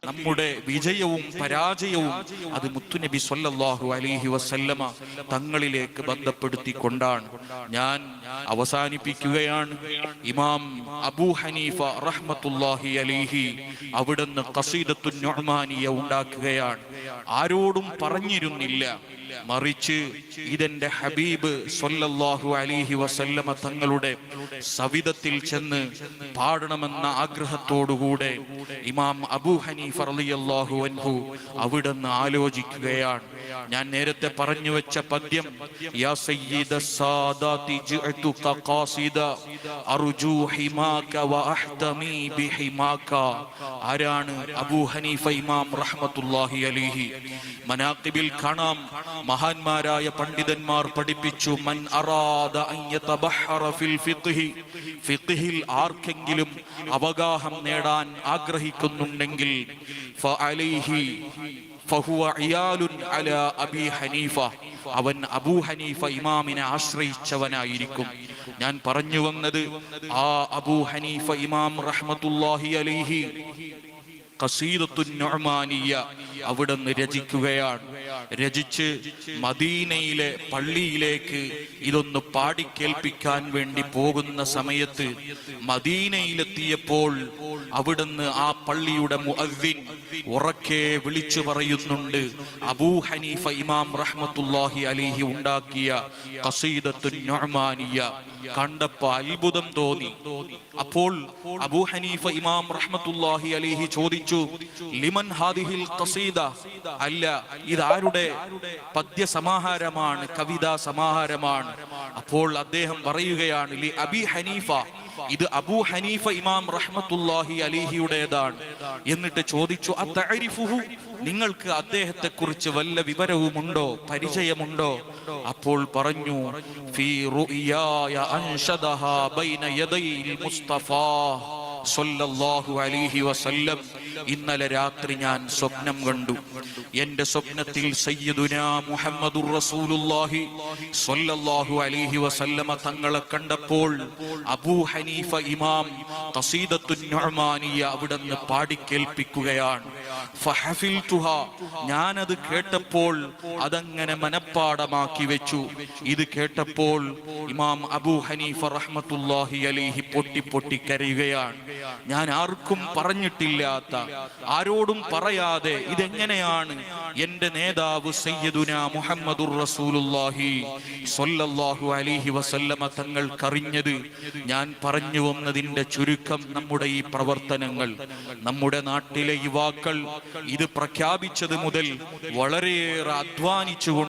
നമ്മുടെ വിജയവും പരാജയവും അത് മുത്തുനബി സ്വല്ലല്ലാഹു അലൈഹി വസല്ലമ തങ്ങളിലേക്ക് ബന്ധപ്പെടുത്തിക്കൊണ്ടാണ്. ഞാൻ അവസാനിപ്പിക്കുകയാണ്. ഇമാം അബൂ ഹനീഫ റഹ്മത്തുള്ളാഹി അലൈഹി അവിടുന്ന് ഖസീദത്തുൻ നുഅ്മാനിയ ഉണ്ടാക്കുകയാണ്. ആരോടും പറഞ്ഞിരുന്നില്ല, മറിച്ച് ഇതെന്റെ ഹബീബ് സ്വല്ലല്ലാഹു അലൈഹി വസല്ലമ തങ്ങളുടെ സവിധത്തിൽ ചെന്ന് പാടണമെന്ന ആഗ്രഹത്തോടുകൂടെ ഇമാം അബൂ ഹനീഫ റളിയല്ലാഹു അൻഹു അവിടുന്ന് ആലോചിക്കുകയാണ്. ഞാൻ നേരത്തെ പറഞ്ഞു വെച്ച പദ്യം, യാ സയ്യിദ സാദാതി ജിഅതുക ഖാസിദ അർജു ഹിമാക വ അഹ്തമി ബിഹിമാക. ആരാണ് അബൂ ഹനീഫ ഇമാം റഹ്മത്തുള്ളാഹി അലൈഹി? മനാഖിബിൽ കാണാം, മഹാന്മാരായ പണ്ഡിതന്മാർ പഠിപ്പിച്ചു, മൻ അറാദ അൻ യതബഹറ ഫിൽ ഫിഖ്ഹി, ഫിഖ്ഹിൽ ആർക്കെങ്കിലും അവഗാഹം നേടാൻ ആഗ്രഹിക്കുന്നുണ്ടെങ്കിൽ ഫഅലൈഹി ഫഹുവ ഇയാലുൻ അലാ അബീ ഹനീഫ, അവൻ അബൂ ഹനീഫ ഇമാമിനെ ആശ്രയിച്ചവനായിരിക്കും. ഞാൻ പറഞ്ഞു വന്നത്, ആ അബൂ ഹനീഫ ഇമാം റഹ്മത്തുള്ളാഹി അലൈഹി ഖസീദത്തുൻ നുഅ്മാനിയ അവിടുന്ന് രചിക്കുകയാണ്. രചിച്ച് മദീനയിലെ പള്ളിയിലേക്ക് ഇതൊന്ന് പാടിക്കേൽപ്പിക്കാൻ വേണ്ടി പോകുന്ന സമയത്ത് മദീനയിലെത്തിയപ്പോൾ അവിടുന്ന് ആ പള്ളിയുടെ മുഅദ്ദിൻ ഉറക്കെ വിളിച്ചു പറയുന്നുണ്ട്, അബൂ ഹനീഫ ഇമാം റഹ്മത്തുള്ളാഹി അലൈഹി ഉണ്ടാക്കിയ ഖസീദത്തുൻ നുഅ്മാനിയ. കണ്ടപ്പോൾ അത്ഭുതം തോന്നി. അപ്പോൾ അബൂ ഹനീഫ ഇമാം റഹ്മത്തുള്ളാഹി അലൈഹി ചോദിച്ചു, ലിമൻ ഹാദിഹിൽ ഖസീദ, അല്ല ഇതാരുടെ പദ്യ സമാഹാരമാണ്, കവിതാ സമാഹാരമാണ്? അപ്പോൾ അദ്ദേഹം പറയുകയാണ്, ലി അബീ ഹനീഫ, ഇത് അബൂ ഹനീഫ ഇമാം റഹ്മത്തുള്ളാഹി അലൈഹിയുടേതാണ്. എന്നിട്ട് ചോദിച്ചു, അതഅരിഫുഹു, നിങ്ങൾക്ക് അദ്ദേഹത്തെ കുറിച്ച് വല്ല വിവരവുമുണ്ടോ, പരിചയമുണ്ടോ? അപ്പോൾ പറഞ്ഞു, ഫീ റുയായ അൻഷദഹാ ബൈന യദൈൽ മുസ്തഫാ സ്വല്ലല്ലാഹു അലൈഹി വസല്ലം. ഇന്നലെ രാത്രി ഞാൻ സ്വപ്നം കണ്ടു. എന്റെ സ്വപ്നത്തിൽ സയ്യിദുനാ മുഹമ്മദുർ റസൂലുള്ളാഹി സ്വല്ലല്ലാഹു അലൈഹി വസല്ലമ തങ്ങളെ കണ്ടപ്പോൾ അബൂ ഹനീഫ ഇമാം ഖസീദത്തുൻ നുഅ്മാനിയ അവിടുന്ന് പാടിക്കേൽപ്പിക്കുകയാണ്. ഫഹഫിൽതുഹാ, ഞാനത് കേട്ടപ്പോൾ അതങ്ങനെ മനപ്പാടമാക്കി വെച്ചു. ഇത് കേട്ടപ്പോൾ ഇമാം അബൂ ഹനീഫ റഹ്മത്തുള്ളാഹി അലൈഹി പൊട്ടി പൊട്ടി കരയുകയാണ്. ഞാൻ ആർക്കും പറഞ്ഞിട്ടില്ലാത്ത, ആരോടും പറയാതെ ഇതെങ്ങനെയാണ് എന്റെ നേതാവ് സയ്യിദുനാ മുഹമ്മദുർ റസൂലുള്ളാഹി സ്വല്ലല്ലാഹു അലൈഹി വസല്ലമ തങ്ങൾക്കറിഞ്ഞത്? ഞാൻ പറഞ്ഞു വന്നതിന്റെ ചുരുക്കം, നമ്മുടെ ഈ പ്രവർത്തനങ്ങൾ, നമ്മുടെ നാട്ടിലെ യുവാക്കൾ ഇത് പ്രഖ്യാപിച്ചത് മുതൽ വളരെയേറെ അധ്വാനിച്ചുകൊണ്ട്